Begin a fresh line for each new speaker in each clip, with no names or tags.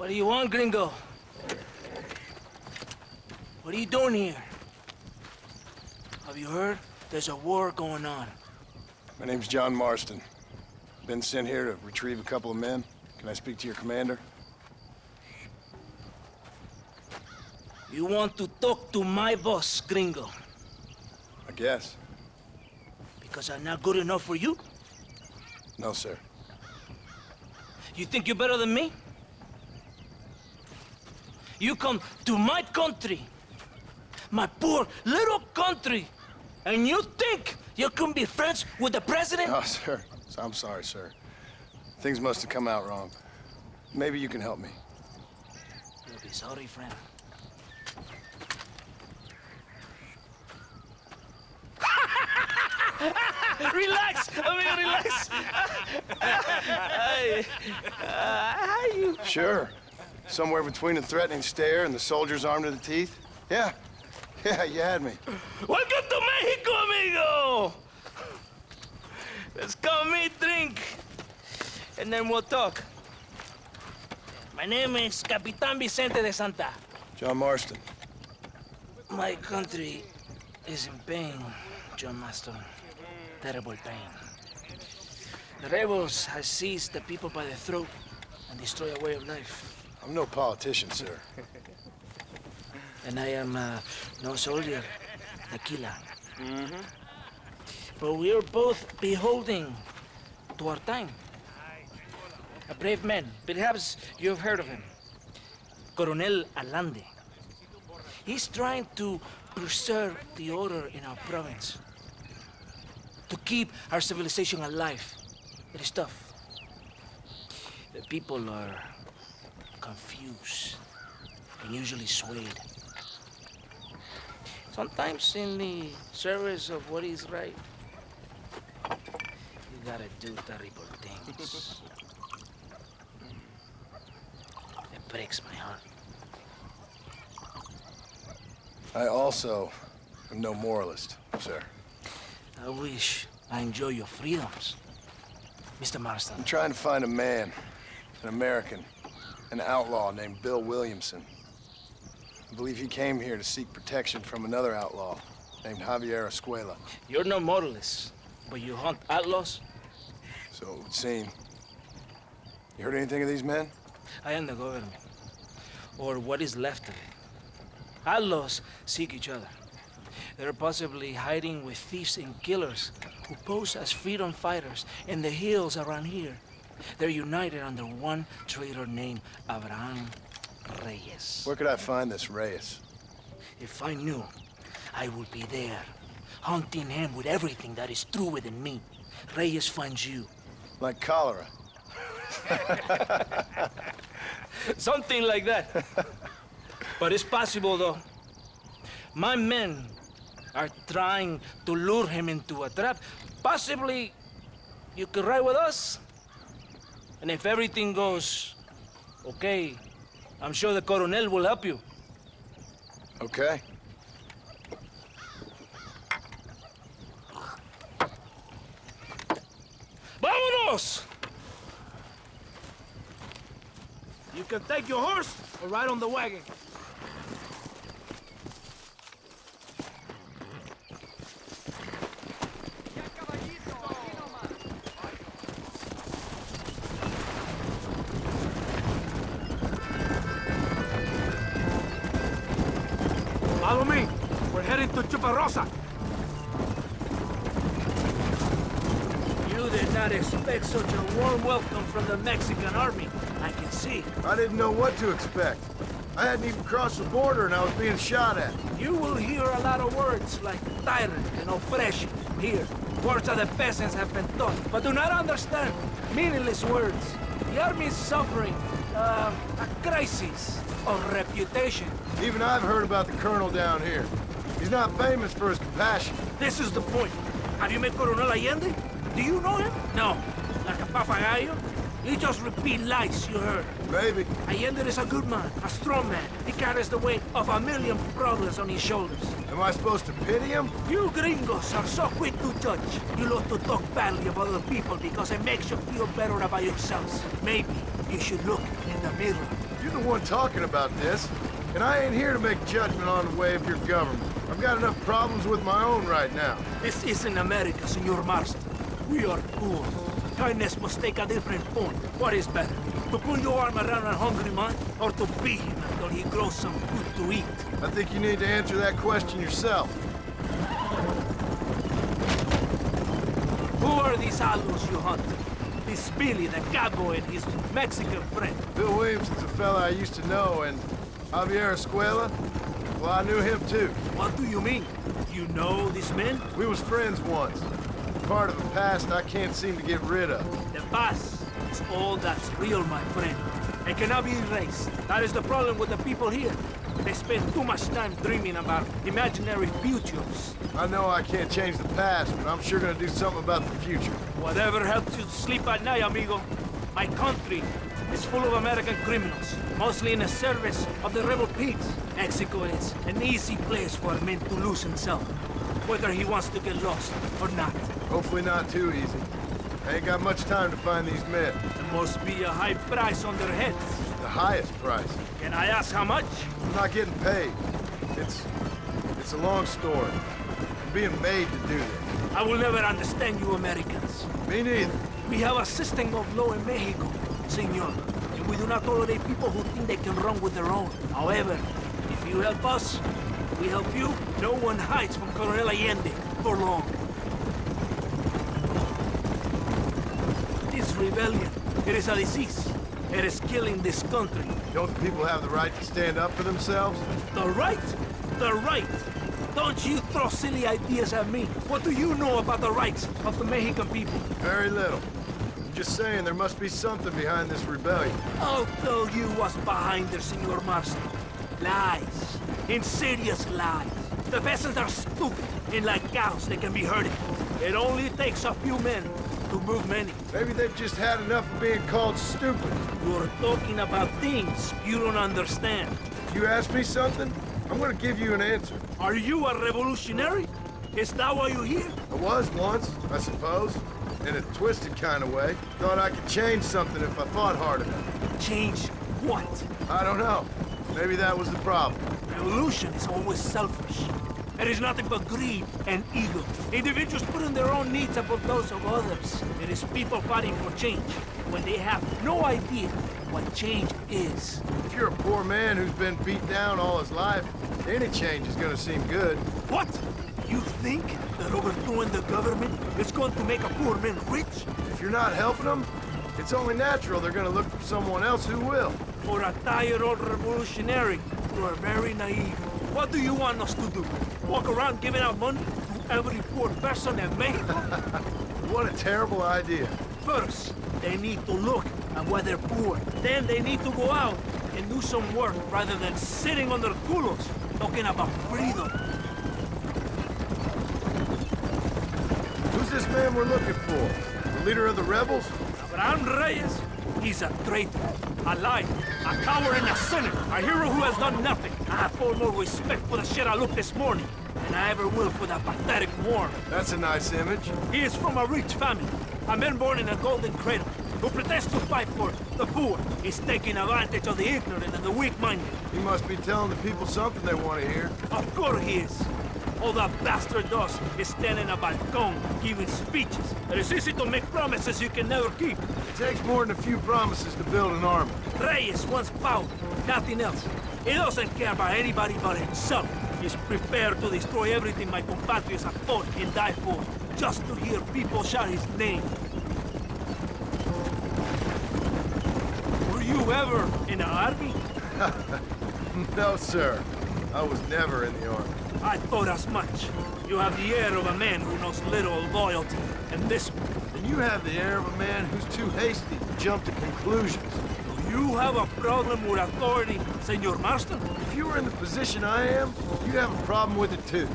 What do you want, gringo? What are you doing here? Have you heard? There's a war going on.
My name's John Marston. Been sent here to retrieve a couple of men. Can I speak to your commander?
You want to talk to my boss, gringo?
I guess.
Because I'm not good enough for you?
No, sir.
You think you're better than me? You come to my country, my poor little country, and you think you can be friends with the president?
No, sir. I'm sorry, sir. Things must have come out wrong. Maybe you can help me.
You'll be sorry, friend. Relax, amigo, relax. How you?
Sure. Somewhere between a threatening stare and the soldiers armed to the teeth? Yeah. Yeah, you had me.
Welcome to Mexico, amigo! Let's come meet, drink, and then we'll talk. My name is Capitan Vicente de Santa.
John Marston.
My country is in pain, John Marston. Terrible pain. The rebels have seized the people by the throat and destroy a way of life.
I'm no politician, sir.
And I am no soldier, a killer. But we are both beholding to our time. A brave man, perhaps you've heard of him. Coronel Allende. He's trying to preserve the order in our province. To keep our civilization alive. It is tough. The people are confused and usually swayed. Sometimes in the service of what is right, you gotta do terrible things. It breaks my heart.
I also am no moralist, sir.
I wish I enjoy your freedoms, Mr. Marston.
I'm trying to find a man, an American, an outlaw named Bill Williamson. I believe he came here to seek protection from another outlaw named Javier Escuela.
You're no moralist, but you hunt outlaws?
So it would seem. You heard anything of these men?
I am the government, or what is left of it. Outlaws seek each other. They're possibly hiding with thieves and killers who pose as freedom fighters in the hills around here. They're united under one traitor named Abraham Reyes.
Where could I find this Reyes?
If I knew, I would be there, hunting him with everything that is true within me. Reyes finds you.
Like cholera.
Something like that. But it's possible, though. My men are trying to lure him into a trap. Possibly, you could ride with us. And if everything goes okay, I'm sure the Coronel will help you.
Okay.
Vámonos! You can take your horse or ride on the wagon. Follow me. We're heading to Chuparosa. You did not expect such a warm welcome from the Mexican army. I can see.
I didn't know what to expect. I hadn't even crossed the border and I was being shot at.
You will hear a lot of words like tyrant and oppression here. Words that the peasants have been taught, but do not understand. Meaningless words. The army is suffering a crisis of reputation.
Even I've heard about the colonel down here. He's not famous for his compassion.
This is the point. Have you met Coronel Allende? Do you know him? No. Like a papagayo? You just repeat lies you heard.
Maybe.
Allende is a good man, a strong man. He carries the weight of a million problems on his shoulders.
Am I supposed to pity him?
You gringos are so quick to judge. You love to talk badly about other people because it makes you feel better about yourselves. Maybe you should look in the mirror
You're the one talking about this, and I ain't here to make judgment on the way of your government. I've got enough problems with my own right now.
This isn't America, Senor Marston. We are poor. Kindness must take a different form. What is better? To put your arm around a hungry man, or to beat him until he grows some food to eat?
I think you need to answer that question yourself.
Who are these outlaws you hunt? This Billy, the cowboy, and his Mexican friend.
Bill Williamson's a fella I used to know, and Javier Escuela, well, I knew him too.
What do you mean? You know these men?
We was friends once. Part of the past I can't seem to get rid of.
The past is all that's real, my friend. It cannot be erased. That is the problem with the people here. They spend too much time dreaming about imaginary futures.
I know I can't change the past, but I'm sure gonna do something about the future.
Whatever helps you sleep at night, amigo. My country is full of American criminals, mostly in the service of the rebel pigs. Mexico is an easy place for a man to lose himself, whether he wants to get lost or not.
Hopefully not too easy. I ain't got much time to find these men.
There must be a high price on their heads.
The highest price.
Can I ask how much?
I'm not getting paid. It's a long story. I'm being made to do this.
I will never understand you Americans.
Me neither.
We have a system of law in Mexico, senor. And we do not tolerate people who think they can run with their own. However, if you help us, we help you. No one hides from Colonel Allende for long. This rebellion, it is a disease. It is killing this country.
Don't the people have the right to stand up for themselves?
The right? The right? Don't you throw silly ideas at me. What do you know about the rights of the Mexican people?
Very little. I'm just saying there must be something behind this rebellion.
I'll tell you what's behind there, Senor Marston. Lies. Insidious lies. The peasants are stupid, and like cows, they can be herded. It only takes a few men to move many.
Maybe they've just had enough of being called stupid.
You're talking about things you don't understand.
If you ask me something, I'm gonna give you an answer.
Are you a revolutionary? Is that why you're here?
I was once, I suppose. In a twisted kind of way. Thought I could change something if I fought hard enough.
Change what?
I don't know. Maybe that was the problem.
Revolution is always selfish. It is nothing but greed and ego. Individuals putting their own needs above those of others. It is people fighting for change when they have no idea what change is.
If you're a poor man who's been beat down all his life, any change is gonna seem good.
What? You think that overthrowing the government is going to make a poor man rich?
If you're not helping them, it's only natural they're gonna look for someone else who will.
For a tired old revolutionary, you are very naive. What do you want us to do? Walk around giving out money to every poor person in Mexico?
What a terrible idea.
First, they need to look at why they're poor. Then they need to go out and do some work rather than sitting on their culos talking about freedom.
Who's this man we're looking for? The leader of the rebels?
Abraham Reyes, he's a traitor, a liar, a coward and a sinner, a hero who has done nothing. I have far more respect for the shit I looked this morning than I ever will for that pathetic worm.
That's a nice image.
He is from a rich family, a man born in a golden cradle, who pretends to fight for the poor. He's taking advantage of the ignorant and the weak-minded.
He must be telling the people something they want to hear.
Of course he is. All that bastard does is stand in a balcony, giving speeches. It is easy to make promises you can never keep.
It takes more than a few promises to build an army.
Reyes wants power, nothing else. He doesn't care about anybody but himself. He's prepared to destroy everything my compatriots have fought and died for, just to hear people shout his name. Were you ever in the army?
No, sir. I was never in the army.
I thought as much. You have the air of a man who knows little of loyalty, and this one.
And you have the air of a man who's too hasty to jump to conclusions.
Do you have a problem with authority, Senor Marston?
If you were in the position I am, you'd have a problem with it too.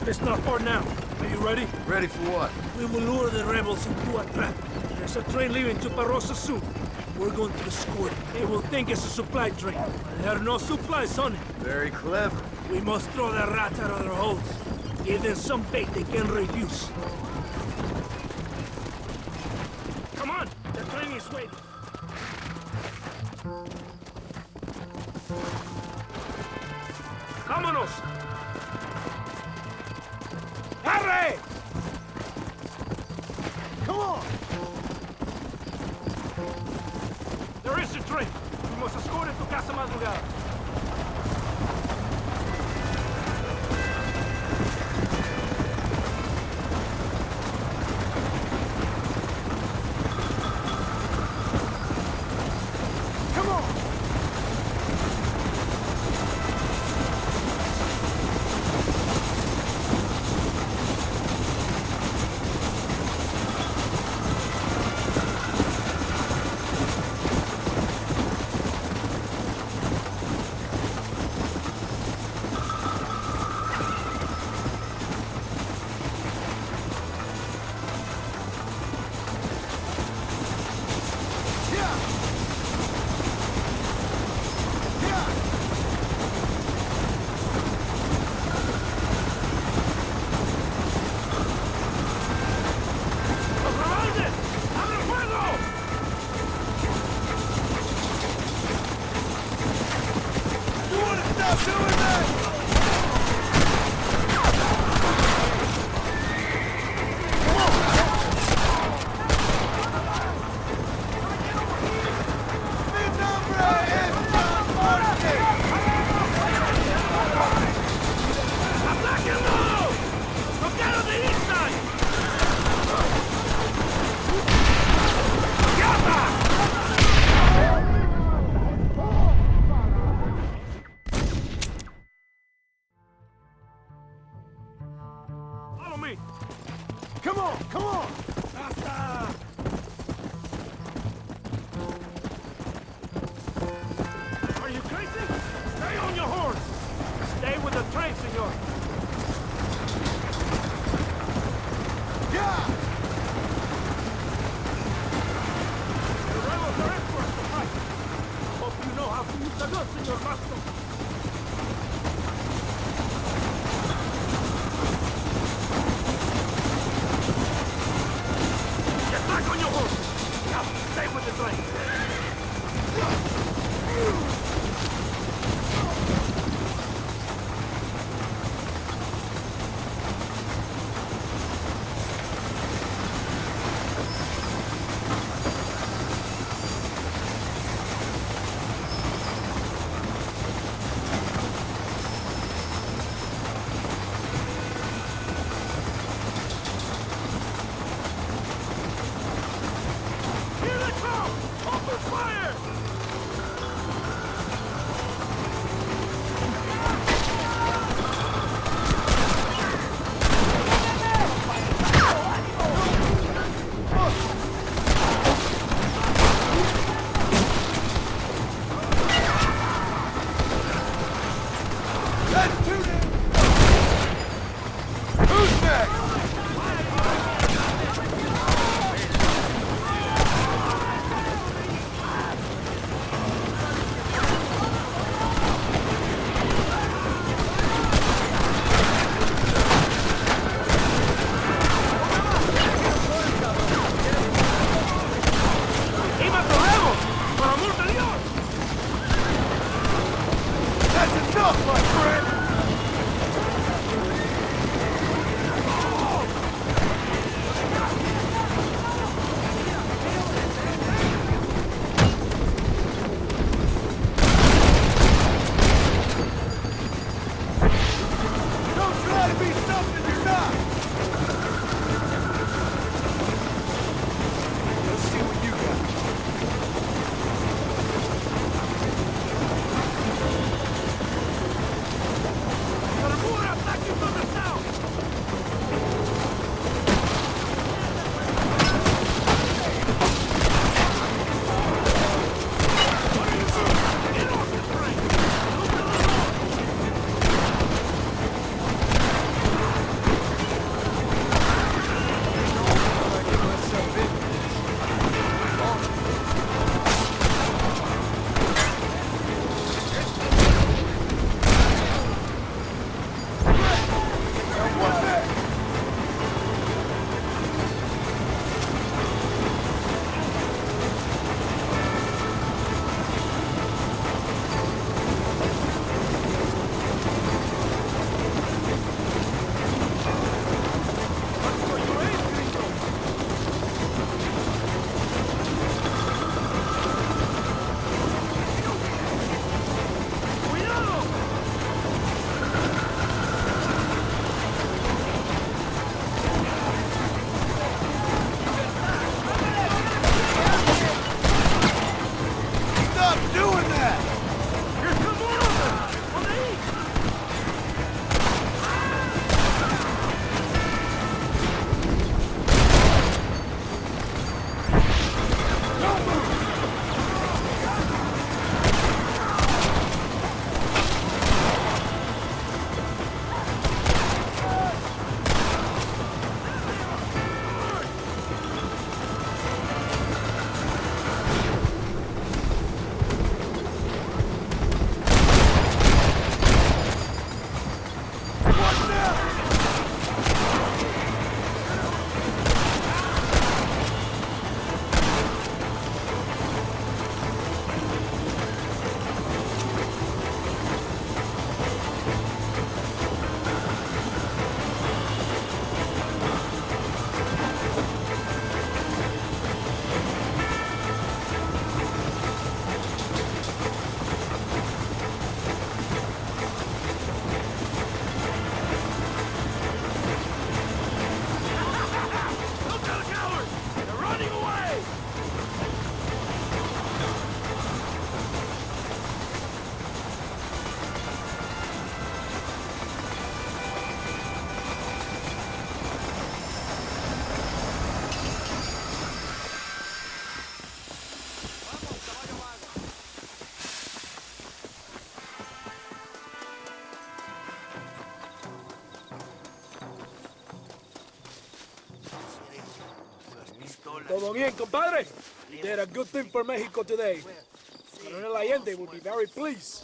It's not far now. Are you ready?
Ready for what?
We will lure the rebels into a trap. There's a train leaving to Parosa soon. We're going to escort it. They will think it's a supply train. There are no supplies on it.
Very clever.
We must throw the rats out of their holes. Give them some bait they can refuse. Come on! The train
is waiting. ¡Vámonos! ¡Arre! Come on! There is a train. We must escort it to Casa Madrugada. Come on, come on! Basta! Are you crazy? Stay on your horse! Stay with the train, senor! Yeah! The rebels are experts to fight! Hope you know how to use the gun, senor Master! Back on your horse! Now, stay with the train! Todo bien, compadre? You did a good thing for Mexico today. Coronel Allende will be very pleased.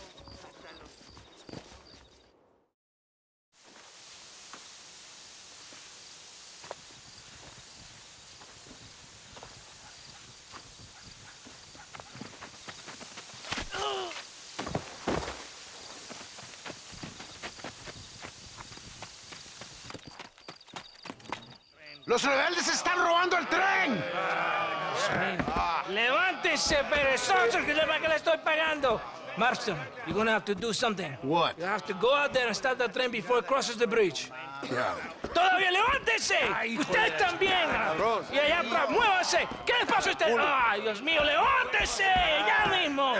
¡Los rebeldes están robando el tren!
¡Levántese, perezosos, que para qué le estoy pagando! Marston, you're gonna have to do something.
What?
You have to go out there and stop the train before it crosses the bridge.
Yeah.
¡Todavía levántese! ¡Usted también! Y allá atrás, muévase. ¿Qué les pasa a usted? ¡Ay, Dios mío, levántese! ¡Ya mismo!